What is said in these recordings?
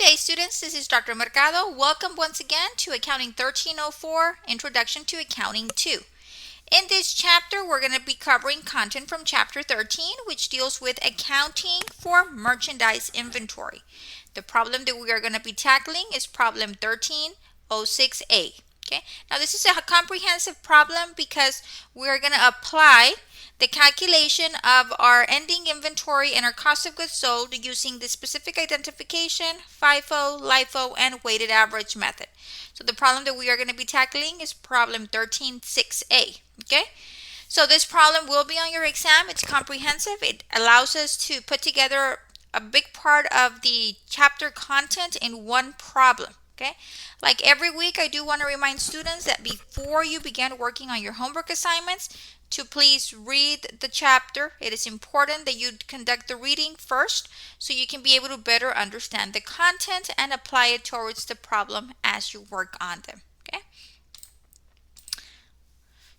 day, students. This is Dr. Mercado. Welcome once again to Accounting 1304, Introduction to Accounting 2. In this chapter, we're going to be covering content from Chapter 13, which deals with accounting for merchandise inventory. The problem that we are going to be tackling is problem 13-06A. Okay. Now, this is a comprehensive problem because we're going to apply the calculation of our ending inventory and our cost of goods sold using the specific identification, FIFO, LIFO, and weighted average method. So the problem that we are going to be tackling is problem 13-6A. Okay. So this problem will be on your exam. It's comprehensive. It allows us to put together a big part of the chapter content in one problem. Okay, like every week, I do want to remind students that before you begin working on your homework assignments, to please read the chapter. It is important that you conduct the reading first so you can be able to better understand the content and apply it towards the problem as you work on them. Okay.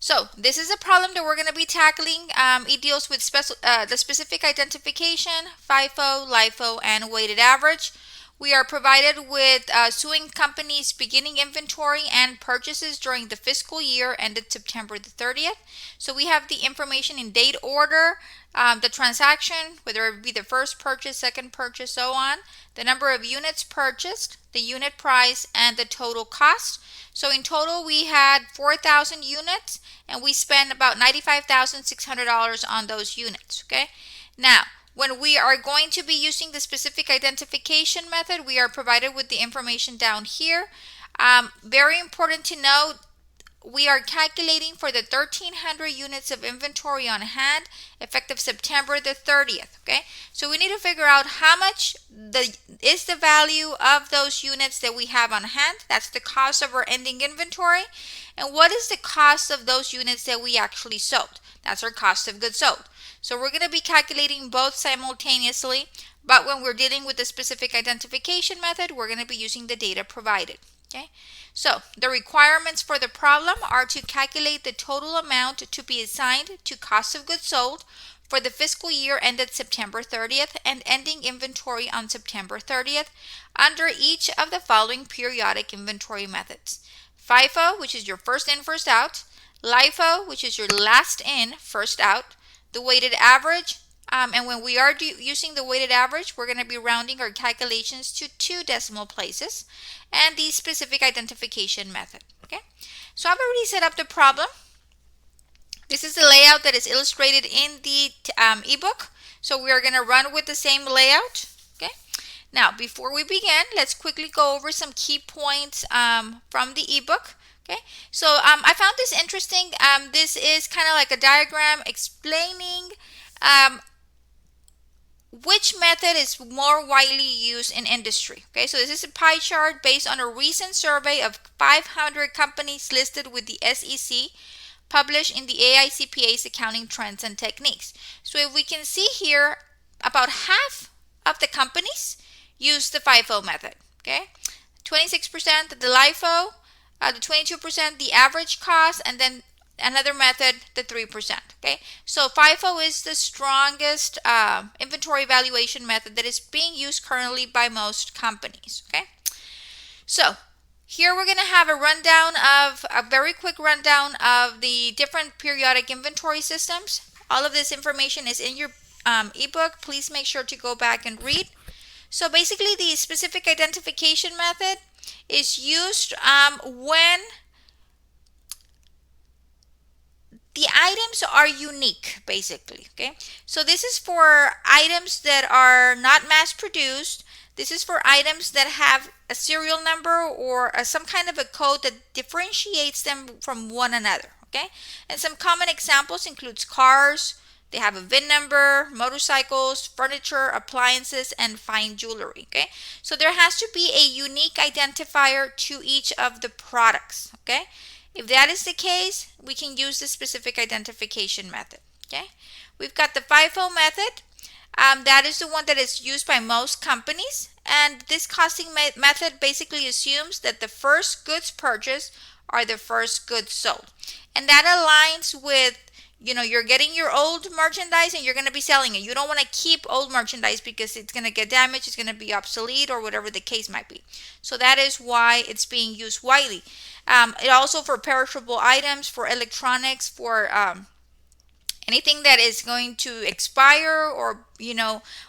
So this is a problem that we're going to be tackling. It deals with the specific identification, FIFO, LIFO, and weighted average. We are provided with suing companies' beginning inventory and purchases during the fiscal year ended September the 30th. So we have the information in date order, the transaction, whether it be the first purchase, second purchase, so on, the number of units purchased, the unit price, and the total cost. So in total, we had 4,000 units, and we spent about $95,600 on those units. Okay. Now, when we are going to be using the specific identification method, we are provided with the information down here. Very important to note, we are calculating for the 1,300 units of inventory on hand effective September the 30th. Okay, so we need to figure out how much is the value of those units that we have on hand. That's the cost of our ending inventory. And what is the cost of those units that we actually sold? That's our cost of goods sold. So we're going to be calculating both simultaneously, but when we're dealing with the specific identification method, we're going to be using the data provided. Okay. So the requirements for the problem are to calculate the total amount to be assigned to cost of goods sold for the fiscal year ended September 30th and ending inventory on September 30th under each of the following periodic inventory methods. FIFO, which is your first in, first out. LIFO, which is your last in, first out. The weighted average, and when we are using the weighted average, we're going to be rounding our calculations to 2 decimal places, and the specific identification method. Okay, so I've already set up the problem. This is the layout that is illustrated in the ebook, so we are going to run with the same layout. Okay, now before we begin, let's quickly go over some key points from the ebook. Okay, so I found this interesting. This is kind of like a diagram explaining which method is more widely used in industry. Okay, so this is a pie chart based on a recent survey of 500 companies listed with the SEC, published in the AICPA's Accounting Trends and Techniques. So if we can see here, about half of the companies use the FIFO method. Okay, 26% the LIFO. The 22% the average cost, and then another method, the 3%. Okay, so FIFO is the strongest inventory valuation method that is being used currently by most companies. Okay, so here we're going to have a very quick rundown of the different periodic inventory systems. All of this information is in your ebook. Please make sure to go back and read. So basically, the specific identification method is used when the items are unique, basically. Okay, so this is for items that are not mass produced. This is for items that have a serial number or some kind of a code that differentiates them from one another. Okay, and some common examples includes cars. They have a VIN number, motorcycles, furniture, appliances, and fine jewelry. Okay, so there has to be a unique identifier to each of the products. Okay, if that is the case, we can use the specific identification method. Okay, we've got the FIFO method. That is the one that is used by most companies, and this costing method basically assumes that the first goods purchased are the first goods sold, and that aligns with you're getting your old merchandise and you're going to be selling it. You don't want to keep old merchandise because it's going to get damaged, it's going to be obsolete, or whatever the case might be. So that is why it's being used widely. It also for perishable items, for electronics, for anything that is going to expire, or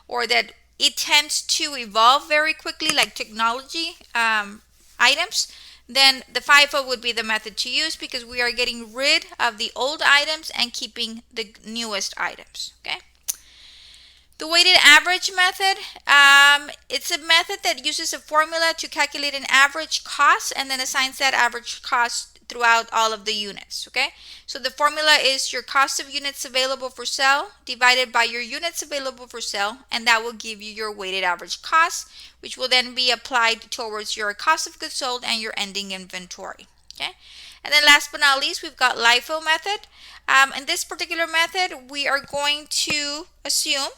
or that it tends to evolve very quickly, like technology items, then the FIFO would be the method to use, because we are getting rid of the old items and keeping the newest items. Okay. The weighted average method, it's a method that uses a formula to calculate an average cost and then assigns that average cost throughout all of the units. Okay, so the formula is your cost of units available for sale divided by your units available for sale, and that will give you your weighted average cost, which will then be applied towards your cost of goods sold and your ending inventory. Okay, and then last but not least, we've got LIFO method. In this particular method, we are going to assume,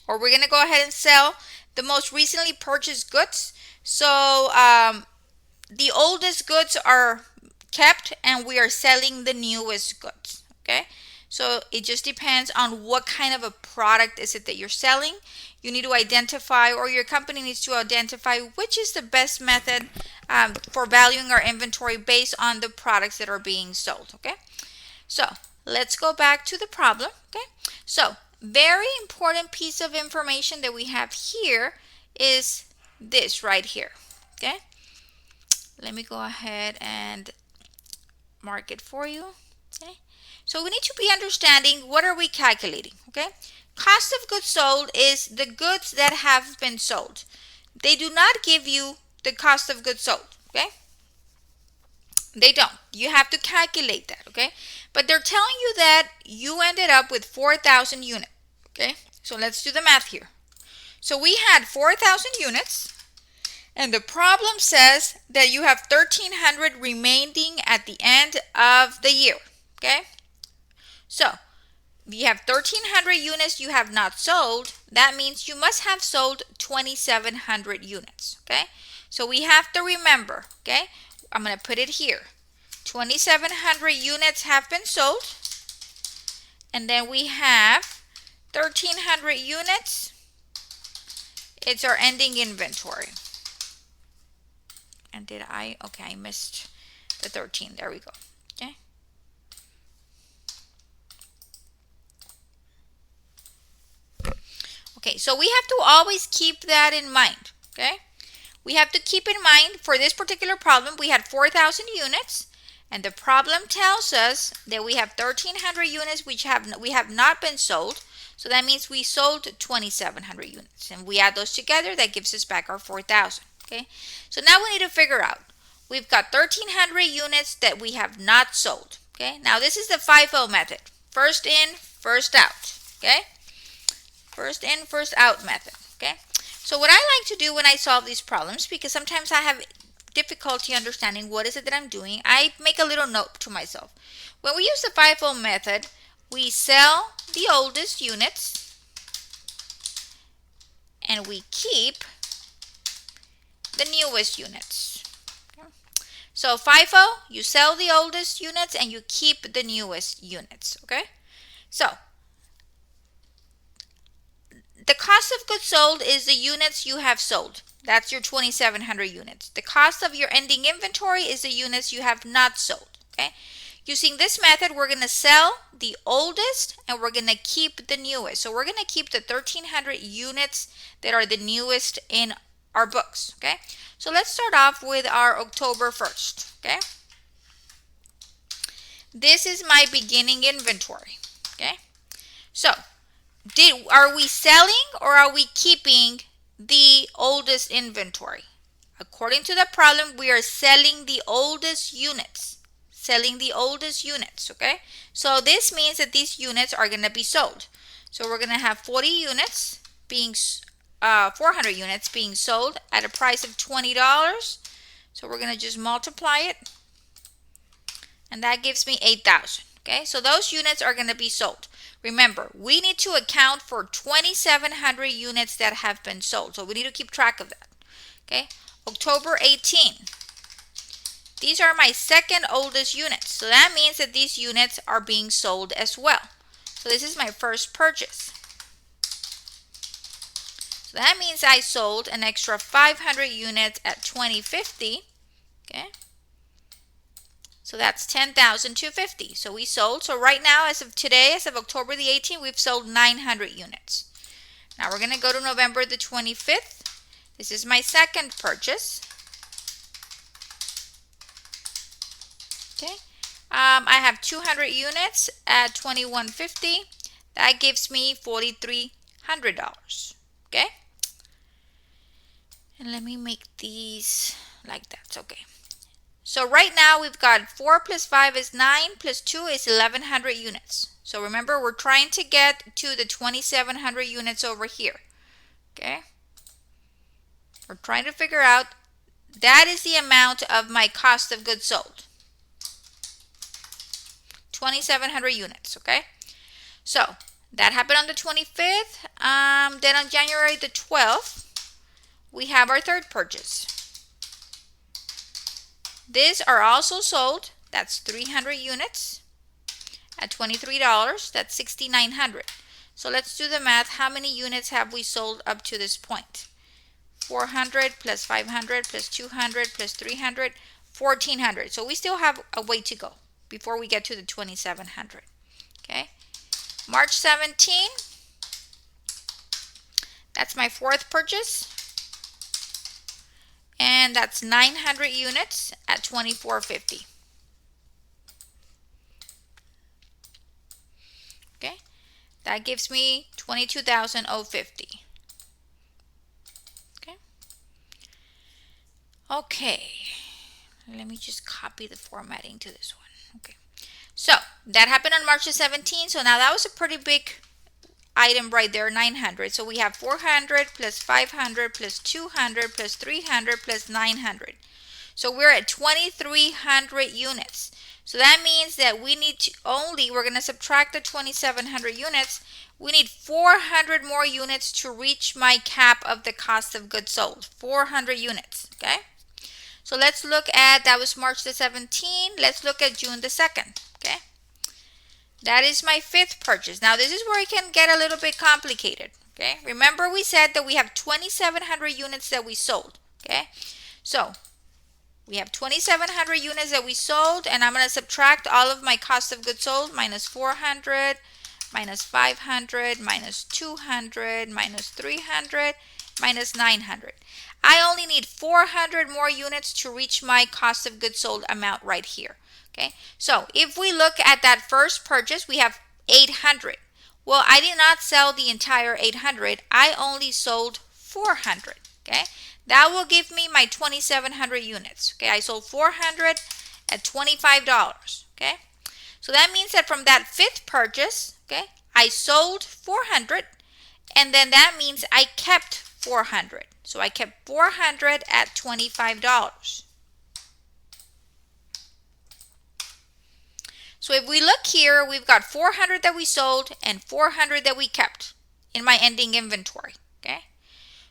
or we're going to go ahead and sell the most recently purchased goods. So the oldest goods are kept and we are selling the newest goods. Okay, so it just depends on what kind of a product is it that you're selling. You need to identify, or your company needs to identify, which is the best method for valuing our inventory based on the products that are being sold. Okay, so let's go back to the problem. Okay, so very important piece of information that we have here is this right here. Okay, let me go ahead and mark it for you. Okay, so we need to be understanding, what are we calculating? Okay, cost of goods sold is the goods that have been sold. They do not give you the cost of goods sold. Okay, they don't. You have to calculate that. Okay, but they're telling you that you ended up with 4,000 units. Okay, so let's do the math here. So we had 4,000 units, and the problem says that you have 1,300 remaining at the end of the year. Okay, so if you have 1,300 units you have not sold, that means you must have sold 2,700 units. Okay, so we have to remember, okay, I'm going to put it here. 2,700 units have been sold, and then we have 1,300 units. It's our ending inventory. And okay, I missed the 13. There we go. Okay. Okay, so we have to always keep that in mind. Okay, we have to keep in mind, for this particular problem, we had 4,000 units, and the problem tells us that we have 1,300 units which we have not been sold. So that means we sold 2,700 units, and we add those together, that gives us back our 4,000. Okay, so now we need to figure out, we've got 1,300 units that we have not sold. Okay, now this is the FIFO method, first in, first out. Okay, first in, first out method. Okay, so what I like to do when I solve these problems, because sometimes I have difficulty understanding what is it that I'm doing, I make a little note to myself. When we use the FIFO method, we sell the oldest units and we keep the newest units. Okay. So FIFO, you sell the oldest units and you keep the newest units. Okay, so the cost of goods sold is the units you have sold. That's your 2,700 units. The cost of your ending inventory is the units you have not sold. Okay, using this method, we're going to sell the oldest and we're going to keep the newest. So we're going to keep the 1,300 units that are the newest in our books. Okay, so let's start off with our October 1st. Okay, this is my beginning inventory. Okay, so are we selling or are we keeping the oldest inventory? According to the problem, we are selling the oldest units. Selling the oldest units. Okay, so this means that these units are going to be sold. So we're going to have 40 units being 400 units being sold at a price of $20. So we're going to just multiply it, and that gives me 8,000. Okay, so those units are going to be sold. Remember, we need to account for 2,700 units that have been sold. So we need to keep track of that. Okay, October 18. These are my second oldest units. So that means that these units are being sold as well. So this is my first purchase. So that means I sold an extra 500 units at $20.50. Okay. So that's 10,250. So we sold. So right now, as of today, as of October the 18th, we've sold 900 units. Now we're going to go to November the 25th. This is my second purchase. Okay. I have 200 units at $21.50. That gives me $4,300. Okay. And let me make these like that. Okay. So right now we've got 4 plus 5 is 9 plus 2 is 1,100 units. So remember, we're trying to get to the 2,700 units over here. Okay. We're trying to figure out, that is the amount of my cost of goods sold. 2,700 units. Okay. So that happened on the 25th. Then on January the 12th, we have our third purchase. These are also sold. That's 300 units at $23. That's 6,900. So let's do the math. How many units have we sold up to this point? 400 plus 500 plus 200 plus 300, 1,400. So we still have a way to go before we get to the 2,700. Okay. March 17, that's my fourth purchase. And that's 900 units at $24.50. Okay. That gives me 22,050. Okay. Okay. Let me just copy the formatting to this one. Okay. So that happened on March the 17th. So now that was a pretty big item right there, 900. So we have 400 plus 500 plus 200 plus 300 plus 900. So we're at 2,300 units. So that means that we need to we're going to subtract the 2,700 units. We need 400 more units to reach my cap of the cost of goods sold. 400 units. Okay. So let's look at, that was March the 17th. Let's look at June the 2nd. Okay. That is my fifth purchase. Now this is where it can get a little bit complicated. Okay. Remember, we said that we have 2,700 units that we sold. Okay. So we have 2,700 units that we sold, and I'm going to subtract all of my cost of goods sold, minus 400, minus 500, minus 200, minus 300, minus 900. I only need 400 more units to reach my cost of goods sold amount right here. Okay, so if we look at that first purchase, we have 800. Well, I did not sell the entire 800. I only sold 400. Okay, that will give me my 2,700 units. Okay, I sold 400 at $25. Okay, so that means that from that fifth purchase, okay, I sold 400, and then that means I kept 400. So I kept 400 at $25. So if we look here, we've got 400 that we sold and 400 that we kept in my ending inventory. Okay.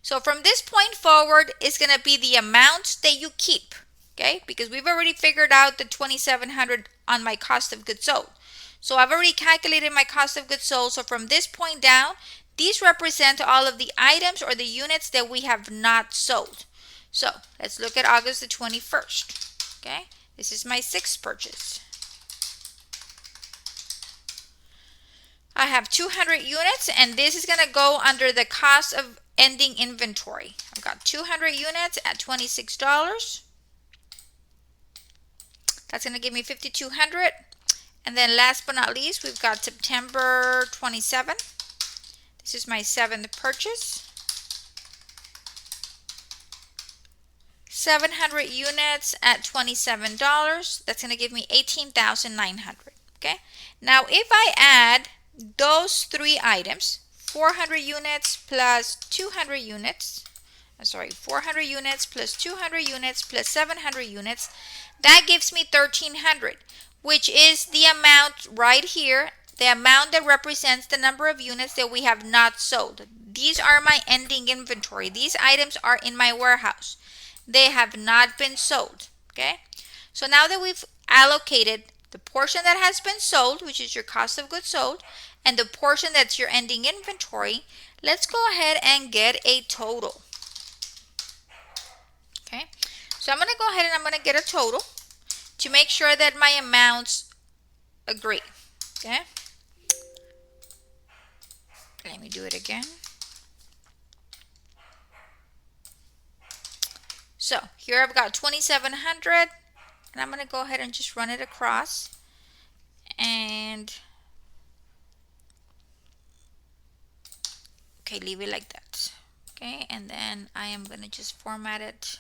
So from this point forward, it's going to be the amount that you keep. Okay. Because we've already figured out the 2,700 on my cost of goods sold. So I've already calculated my cost of goods sold. So from this point down, these represent all of the items or the units that we have not sold. So let's look at August the 21st. Okay. This is my sixth purchase. I have 200 units, and this is going to go under the cost of ending inventory. I've got 200 units at $26. That's going to give me 5,200. And then last but not least, we've got September 27. This is my seventh purchase. 700 units at $27. That's going to give me 18,900. Okay. Now, if I add those three items, 400 units plus 200 units, 400 units plus 200 units plus 700 units, that gives me 1,300, which is the amount right here, the amount that represents the number of units that we have not sold. These are my ending inventory. These items are in my warehouse. They have not been sold. Okay. So now that we've allocated the portion that has been sold, which is your cost of goods sold, and the portion that's your ending inventory, let's go ahead and get a total. Okay, so I'm going to go ahead and I'm going to get a total to make sure that my amounts agree. Okay, let me do it again. So here I've got 2,700, and I'm going to go ahead and just run it across. And okay, leave it like that. Okay, and then I am going to just format it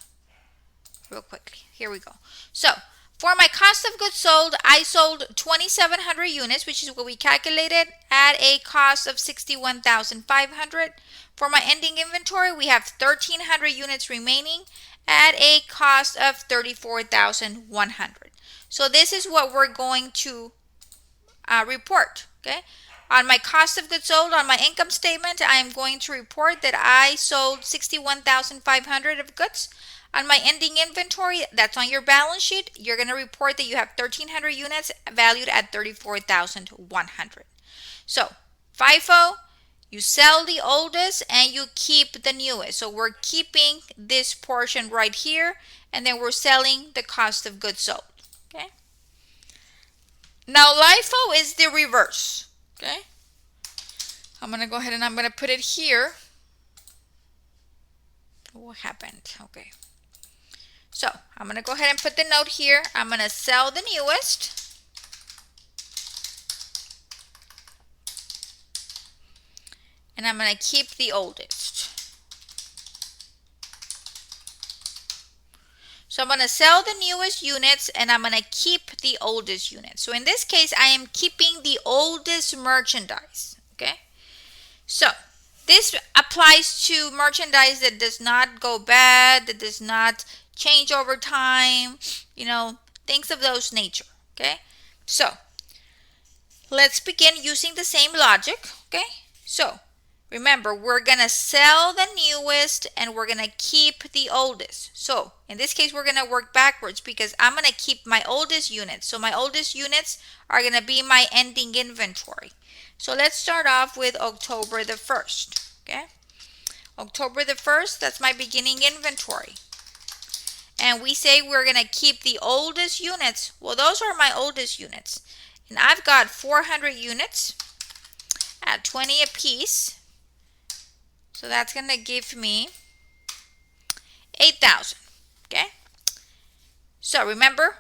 real quickly. Here we go. So for my cost of goods sold, I sold 2,700 units, which is what we calculated, at a cost of 61,500. For my ending inventory, we have 1,300 units remaining at a cost of 34,100. So this is what we're going to report. Okay, on my cost of goods sold, on my income statement, I am going to report that I sold 61,500 of goods. On my ending inventory, that's on your balance sheet, you're going to report that you have 1,300 units valued at 34,100. So FIFO, you sell the oldest and you keep the newest. So we're keeping this portion right here, and then we're selling the cost of goods sold. Okay. Now LIFO is the reverse. Okay. I'm going to go ahead and I'm going to put it here. What happened? Okay. So I'm going to go ahead and put the note here. I'm going to sell the newest. And I'm going to keep the oldest. So I'm going to sell the newest units and I'm going to keep the oldest units. So in this case, I am keeping the oldest merchandise. Okay. So this applies to merchandise that does not go bad, that does not change over time, things of those nature. Okay. So let's begin using the same logic. Okay. So remember, we're going to sell the newest and we're going to keep the oldest. So in this case, we're going to work backwards because I'm going to keep my oldest units. So my oldest units are going to be my ending inventory. So let's start off with October the 1st. Okay. October the 1st, that's my beginning inventory. And we say we're going to keep the oldest units. Well, those are my oldest units. And I've got 400 units at 20 a piece. So that's going to give me 8,000. Okay. So remember,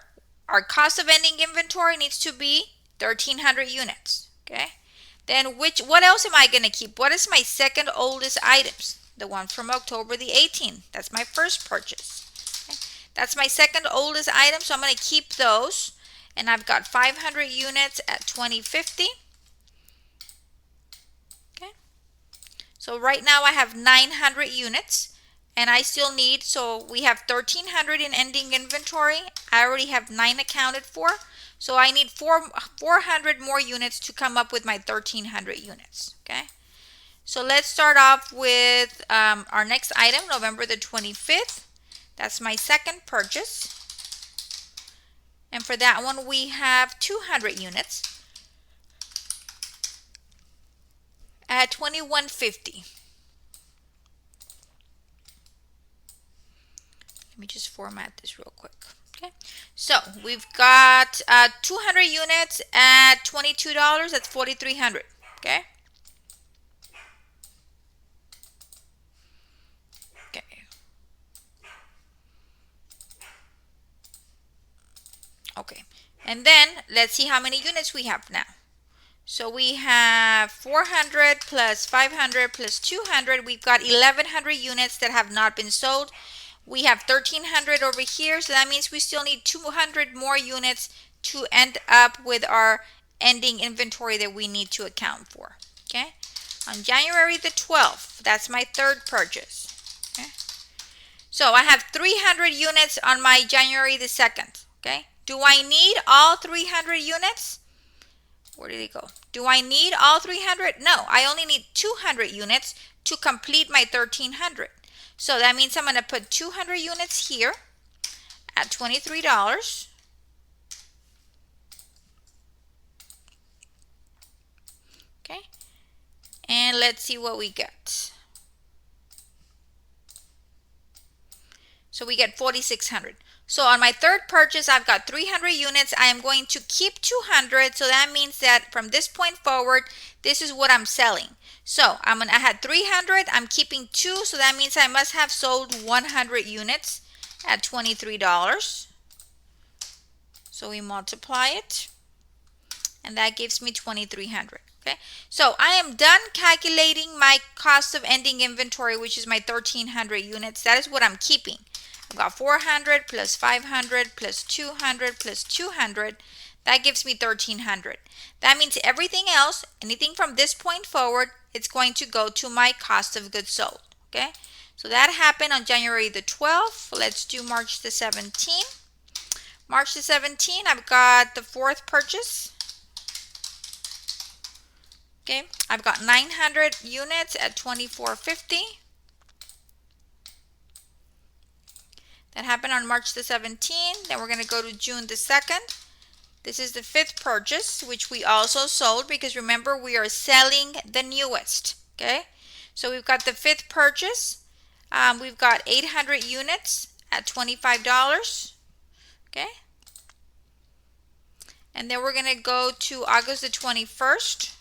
our cost of ending inventory needs to be 1,300 units. Okay. Then what else am I going to keep? What is my second oldest items? The one from October the 18th. That's my first purchase. Okay. That's my second oldest item. So I'm going to keep those. And I've got 500 units at 2050. Okay. So right now I have 900 units. And I still need, so we have 1,300 in ending inventory. I already have 9 accounted for. So I need 400 more units to come up with my 1,300 units. Okay. So let's start off with our next item, November the 25th. That's my second purchase. And for that one, we have 200 units at 2150. Let me just format this real quick. Okay, so we've got 200 units at $22. That's 4,300. Okay. Okay. Okay. And then let's see how many units we have now. So we have 400 plus 500 plus 200. We've got 1,100 units that have not been sold. We have 1,300 over here, so that means we still need 200 more units to end up with our ending inventory that we need to account for. Okay. On January the 12th, that's my third purchase. Okay. So I have 300 units on my January the 2nd. Okay. Do I need all 300 units? Where did it go? Do I need all 300? No, I only need 200 units to complete my 1,300. So that means I'm going to put 200 units here at $23. Okay, and let's see what we get. So we get 4,600. So on my third purchase, I've got 300 units. I am going to keep 200. So that means that from this point forward, this is what I'm selling. So I had 300. I'm keeping 2. So that means I must have sold 100 units at $23. So we multiply it, and that gives me 2,300. Okay, so I am done calculating my cost of ending inventory, which is my 1,300 units. That is what I'm keeping. I've got 400 plus 500 plus 200 plus 200. That gives me 1,300. That means everything else, anything from this point forward, it's going to go to my cost of goods sold. Okay, so that happened on January the 12th. Let's do March the 17th. March the 17th, I've got the fourth purchase. Okay, I've got 900 units at $24.50. That happened on March the 17th. Then we're going to go to June the 2nd. This is the fifth purchase, which we also sold because remember, we are selling the newest. Okay, so we've got the fifth purchase. We've got 800 units at $25. Okay, and then we're going to go to August the 21st.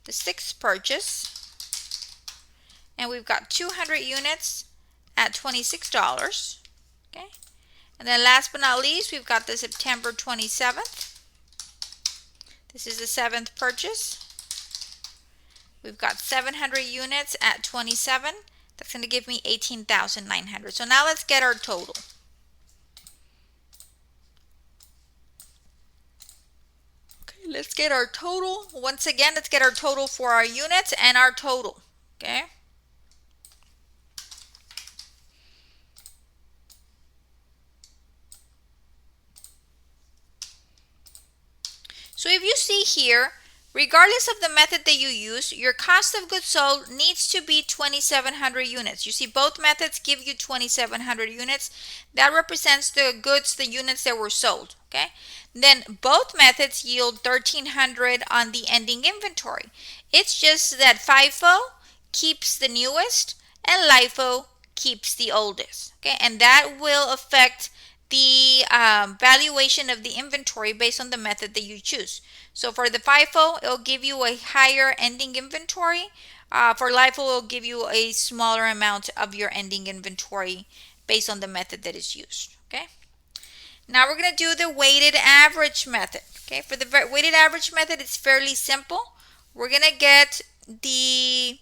The sixth purchase, and we've got 200 units at $26. Okay, and then last but not least, we've got the September 27th. This is the seventh purchase. We've got 700 units at 27. That's going to give me 18,900. So now let's get our total. Let's get our total. Once again, let's get our total for our units and our total. Okay. So if you see here, regardless of the method that you use, your cost of goods sold needs to be 2,700 units. You see both methods give you 2,700 units. That represents the goods, the units that were sold. Okay. Then both methods yield 1,300 on the ending inventory. It's just that FIFO keeps the newest and LIFO keeps the oldest. Okay, and that will affect the valuation of the inventory based on the method that you choose. So for the FIFO, it'll give you a higher ending inventory. For LIFO, it'll give you a smaller amount of your ending inventory based on the method that is used. Okay. Now we're going to do the weighted average method. Okay, for the weighted average method, it's fairly simple. We're going to get the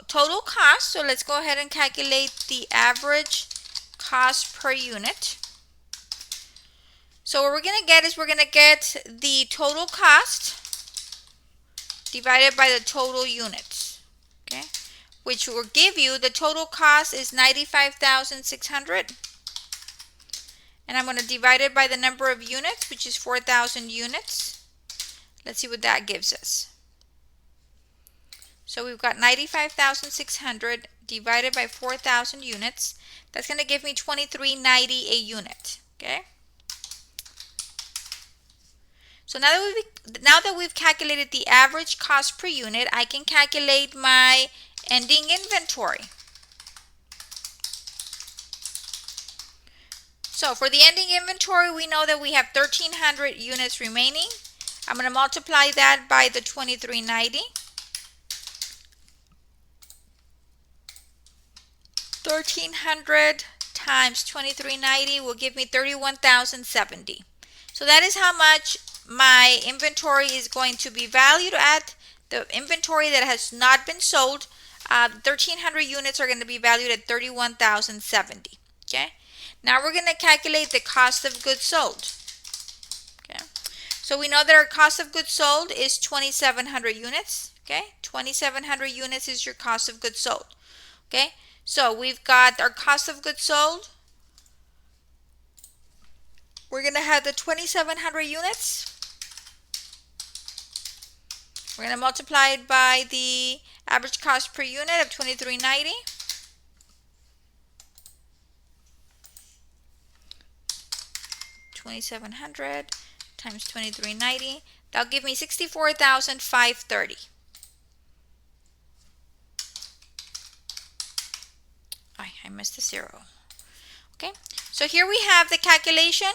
total cost. So let's go ahead and calculate the average cost per unit. So what we're going to get is we're going to get the total cost divided by the total units. Okay, which will give you the total cost is 95,600. And I'm going to divide it by the number of units, which is 4,000 units. Let's see what that gives us. So we've got 95,600 divided by 4,000 units. That's going to give me 23.90 a unit. Okay. So now that we've calculated the average cost per unit, I can calculate my ending inventory. So for the ending inventory, we know that we have 1,300 units remaining. I'm going to multiply that by the 23.90. 1,300 times 23.90 will give me 31,070. So that is how much my inventory is going to be valued at. The inventory that has not been sold, 1,300 units are going to be valued at 31,070. Okay. Now we're going to calculate the cost of goods sold. Okay. So we know that our cost of goods sold is 2,700 units. Okay. 2,700 units is your cost of goods sold. Okay. So we've got our cost of goods sold. We're going to have the 2,700 units. We're going to multiply it by the average cost per unit of 23.90. $2,700 times 23.90. That'll give me 64,530. I missed a zero. Okay, so here we have the calculation.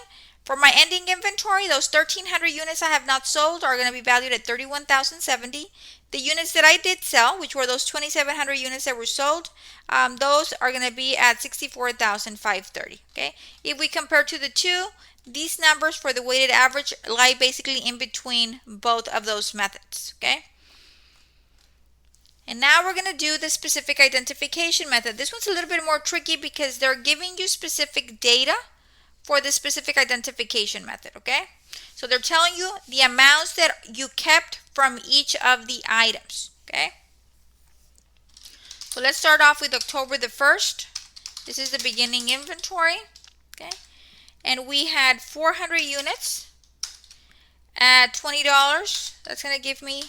For my ending inventory, those 1,300 units I have not sold are going to be valued at 31,070. The units that I did sell, which were those 2,700 units that were sold, those are going to be at 64,530. Okay, if we compare to the two, these numbers for the weighted average lie basically in between both of those methods. Okay. And now we're going to do the specific identification method. This one's a little bit more tricky because they're giving you specific data for the specific identification method, okay? So they're telling you the amounts that you kept from each of the items, okay? So let's start off with October the 1st. This is the beginning inventory, okay? And we had 400 units at $20. That's going to give me,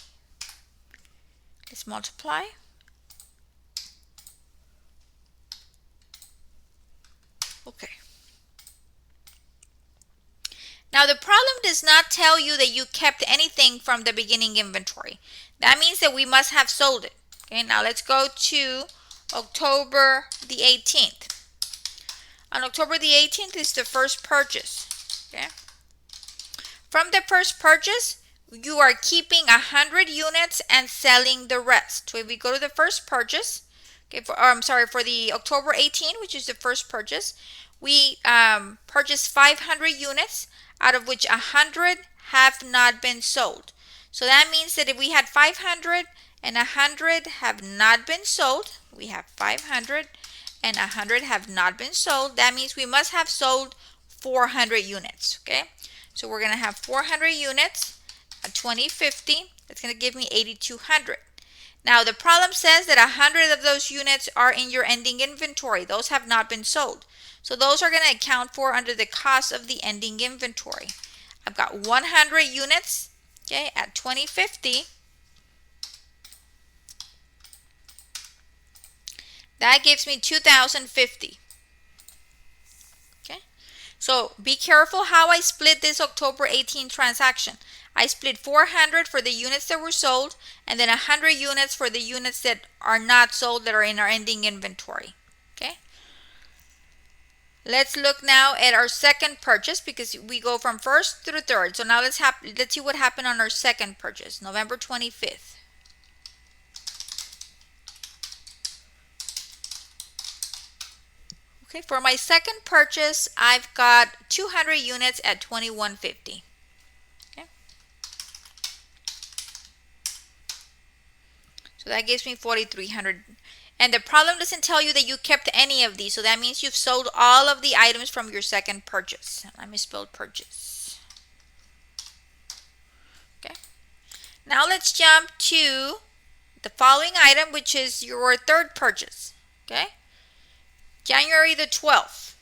let's multiply. Okay. Now the problem does not tell you that you kept anything from the beginning inventory. That means that we must have sold it. Okay, now let's go to October the 18th. On October the 18th is the first purchase. Okay. From the first purchase, you are keeping 100 units and selling the rest. So if we go to the first purchase, okay, for the October 18, which is the first purchase, we purchased 500 units, out of which 100 have not been sold. So that means that if we had 500 and 100 have not been sold, we have 500 and 100 have not been sold. That means we must have sold 400 units. Okay, so we're going to have 400 units at 2050. That's going to give me 8,200. Now the problem says that 100 of those units are in your ending inventory. Those have not been sold. So those are going to account for under the cost of the ending inventory. I've got 100 units, okay, at 2050. That gives me 2,050. Okay, so be careful how I split this October 18 transaction. I split 400 for the units that were sold and then 100 units for the units that are not sold that are in our ending inventory. Okay. Let's look now at our second purchase because we go from first through third. So now let's see what happened on our second purchase, November 25th. Okay, for my second purchase, I've got 200 units at 2150. Okay. So that gives me 4,300. And the problem doesn't tell you that you kept any of these. So that means you've sold all of the items from your second purchase. Let me spell purchase. Okay. Now let's jump to the following item, which is your third purchase. Okay. January the 12th.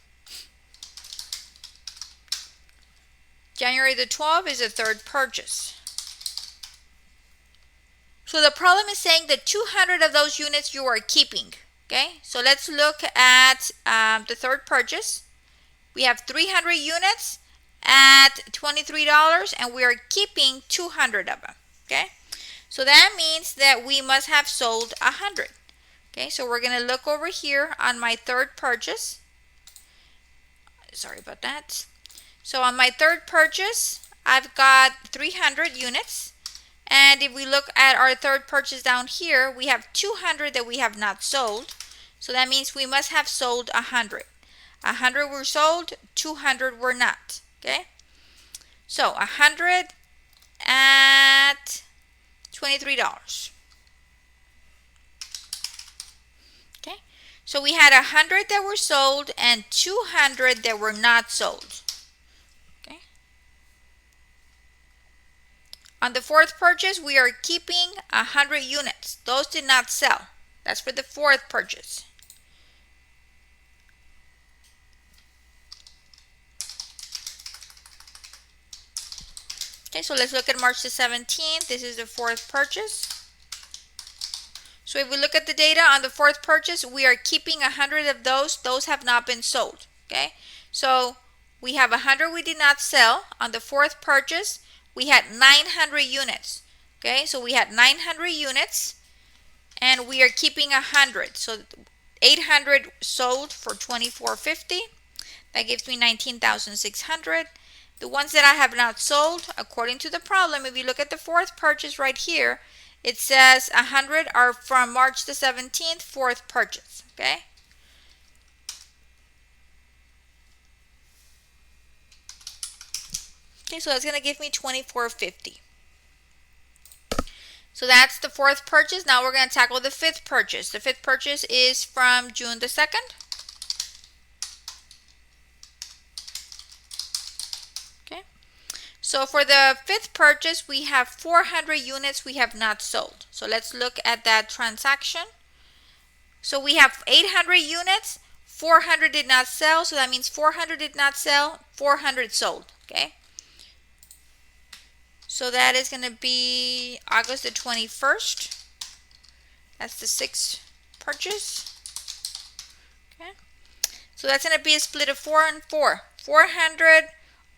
January the 12th is the third purchase. So the problem is saying that 200 of those units you are keeping. Okay, so let's look at the third purchase. We have 300 units at $23 and we are keeping 200 of them. Okay, so that means that we must have sold 100. Okay, so we're going to look over here on my third purchase. Sorry about that. So on my third purchase, I've got 300 units. And if we look at our third purchase down here, we have 200 that we have not sold. So that means we must have sold 100. 100 were sold, 200 were not. Okay? So 100 at $23. Okay? So we had 100 that were sold and 200 that were not sold. On the fourth purchase, we are keeping 100 units. Those did not sell. That's for the fourth purchase. Okay, so let's look at March the 17th. This is the fourth purchase. So if we look at the data on the fourth purchase, we are keeping 100 of those. Those have not been sold. Okay, so we have 100 we did not sell. On the fourth purchase, we had 900 units. Okay, so we had 900 units and we are keeping 100. So 800 sold for $24.50. That gives me 19,600. The ones that I have not sold, according to the problem, if you look at the fourth purchase right here, it says 100 are from March the 17th, fourth purchase. Okay. Okay, so that's going to give me $24.50. So that's the fourth purchase. Now we're going to tackle the fifth purchase. The fifth purchase is from June the 2nd. Okay. So for the fifth purchase, we have 400 units we have not sold. So let's look at that transaction. So we have 800 units, 400 did not sell. So that means 400 did not sell, 400 sold. Okay. So that is going to be August the 21st. That's the sixth purchase. Okay. So that's going to be a split of 4 and 4. 400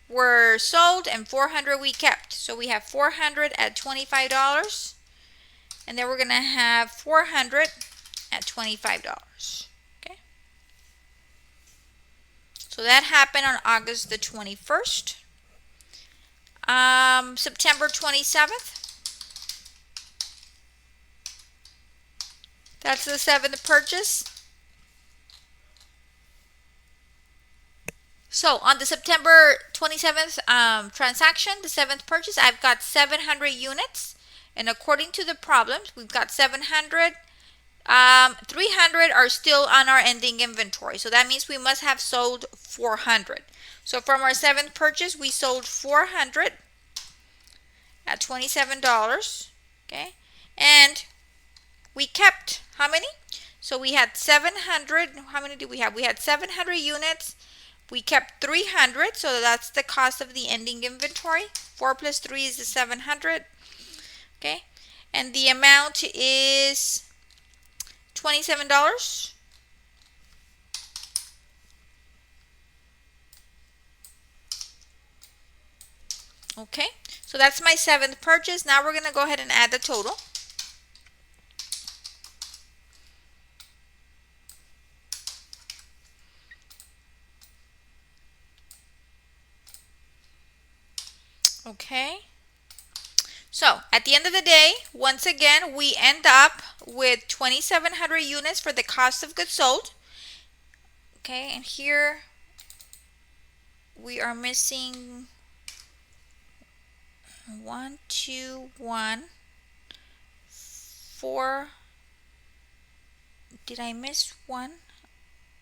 were sold and 400 we kept. So we have 400 at $25. And then we're going to have 400 at $25. Okay. So that happened on August the 21st. September 27th. That's the seventh purchase. So on the September 27th transaction, the seventh purchase, I've got 700 units. And according to the problems, we've got 700. 300 are still on our ending inventory. So that means we must have sold 400. So from our seventh purchase, we sold 400 at $27. Okay. And we kept how many? So we had 700. How many did we have? We had 700 units. We kept 300. So that's the cost of the ending inventory. 4 plus 3 is the 700. Okay. And the amount is $27. Okay, so that's my seventh purchase. Now we're going to go ahead and add the total. Okay, so at the end of the day, once again, we end up with 2,700 units for the cost of goods sold. Okay, and here we are missing 1, 2, 1, 4. Did I miss one?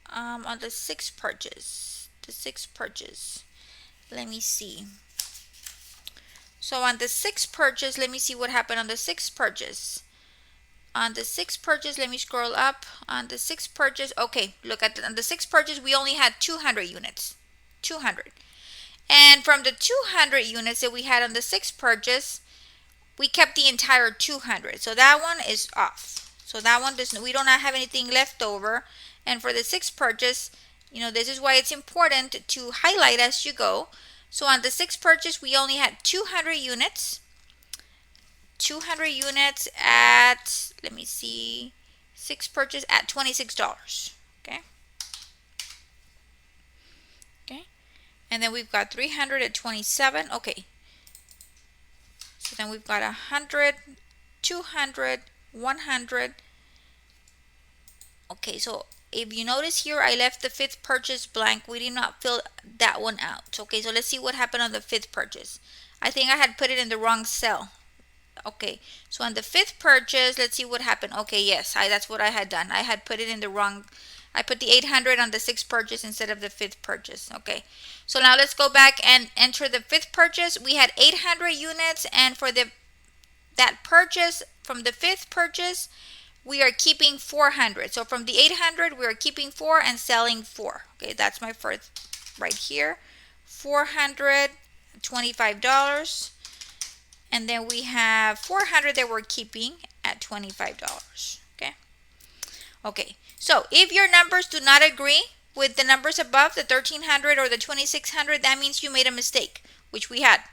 On the sixth purchase. The sixth purchase. Let me see. So on the sixth purchase, let me see what happened on the sixth purchase. On the sixth purchase, let me scroll up. On the sixth purchase, okay, look at on the sixth purchase, we only had 200 units. 200. And from the 200 units that we had on the sixth purchase, we kept the entire 200. So that one is off. So that one we don't have anything left over. And for the sixth purchase, this is why it's important to highlight as you go. So on the sixth purchase, we only had 200 units. 200 units at, let me see, sixth purchase at $26. Okay. Okay. And then we've got 300 at 27. Okay. So then we've got 100, 200, 100. Okay, so if you notice here, I left the fifth purchase blank. We did not fill that one out. Okay, so let's see what happened on the fifth purchase. I think I had put it in the wrong cell. Okay, so on the fifth purchase, let's see what happened. Okay, yes, that's what I had done. I had put it in the wrong. I put the 800 on the sixth purchase instead of the fifth purchase. Okay, so now let's go back and enter the fifth purchase. We had 800 units, and for that purchase from the fifth purchase, we are keeping 400. So from the 800, we are keeping 4 and selling 4. Okay, that's my first right here. $425. And then we have 400 that we're keeping at $25. Okay. Okay. So if your numbers do not agree with the numbers above, the 1,300 or the 2,600, that means you made a mistake, which we had.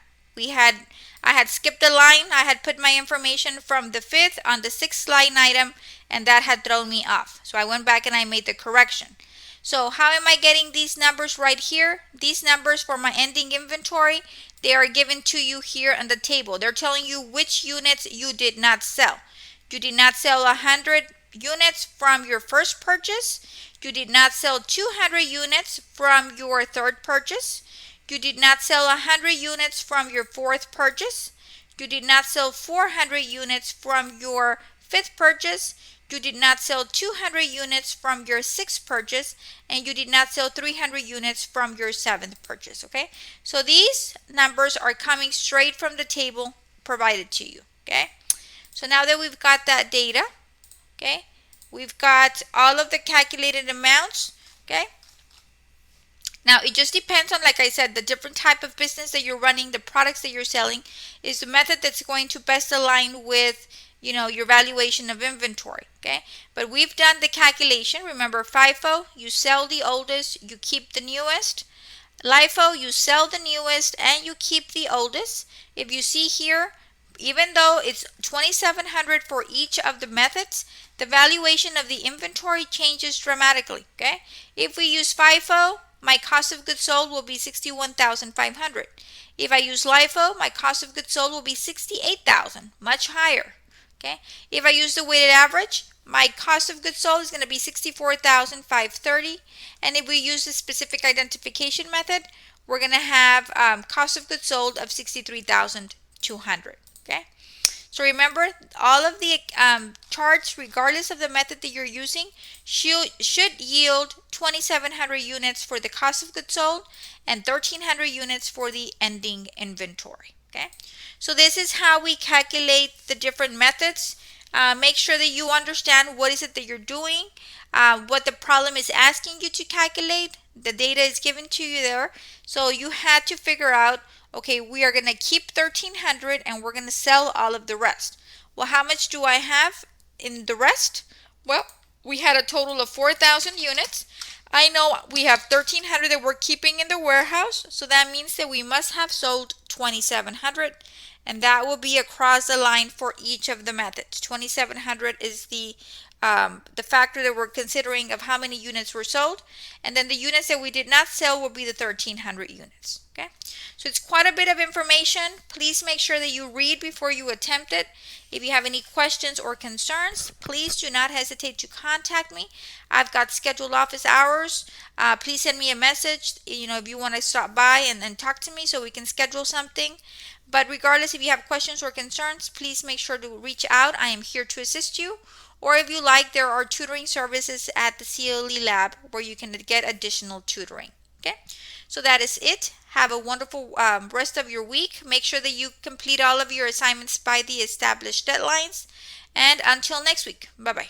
I had skipped a line. I had put my information from the 5th on the 6th line item, and that had thrown me off. So I went back and I made the correction. So how am I getting these numbers right here? These numbers for my ending inventory, they are given to you here on the table. They're telling you which units you did not sell. You did not sell 100 units from your first purchase. You did not sell 200 units from your third purchase. You did not sell 100 units from your fourth purchase. You did not sell 400 units from your fifth purchase. You did not sell 200 units from your sixth purchase, and you did not sell 300 units from your seventh purchase, okay? So these numbers are coming straight from the table provided to you, okay? So now that we've got that data, okay, we've got all of the calculated amounts, okay? Now, it just depends on, like I said, the different type of business that you're running, the products that you're selling is the method that's going to best align with, you know, your valuation of inventory, okay? But we've done the calculation. Remember, FIFO, you sell the oldest, you keep the newest. LIFO, you sell the newest and you keep the oldest. If you see here, even though it's $2,700 for each of the methods, the valuation of the inventory changes dramatically, okay? If we use FIFO, my cost of goods sold will be $61,500. If I use LIFO, my cost of goods sold will be $68,000, much higher, okay? If I use the weighted average, my cost of goods sold is going to be $64,530. And if we use the specific identification method, we're going to have cost of goods sold of $63,200, okay? So remember, all of the charts, regardless of the method that you're using, should yield 2,700 units for the cost of goods sold and 1,300 units for the ending inventory, okay? So this is how we calculate the different methods. Make sure that you understand what is it that you're doing, what the problem is asking you to calculate. The data is given to you there. So you had to figure out, okay, we are going to keep 1,300 and we're going to sell all of the rest. Well, how much do I have in the rest? Well, we had a total of 4,000 units. I know we have 1,300 that we're keeping in the warehouse. So that means that we must have sold 2,700. And that will be across the line for each of the methods. 2,700 is the factor that we're considering of how many units were sold. And then the units that we did not sell will be the 1,300 units. Okay, so it's quite a bit of information. Please make sure that you read before you attempt it. If you have any questions or concerns, please do not hesitate to contact me. I've got scheduled office hours. Please send me a message, you know, if you want to stop by and talk to me so we can schedule something. But regardless, if you have questions or concerns, please make sure to reach out. I am here to assist you. Or if you like, there are tutoring services at the CLE lab where you can get additional tutoring. Okay, so that is it. Have a wonderful rest of your week. Make sure that you complete all of your assignments by the established deadlines. And until next week, bye-bye.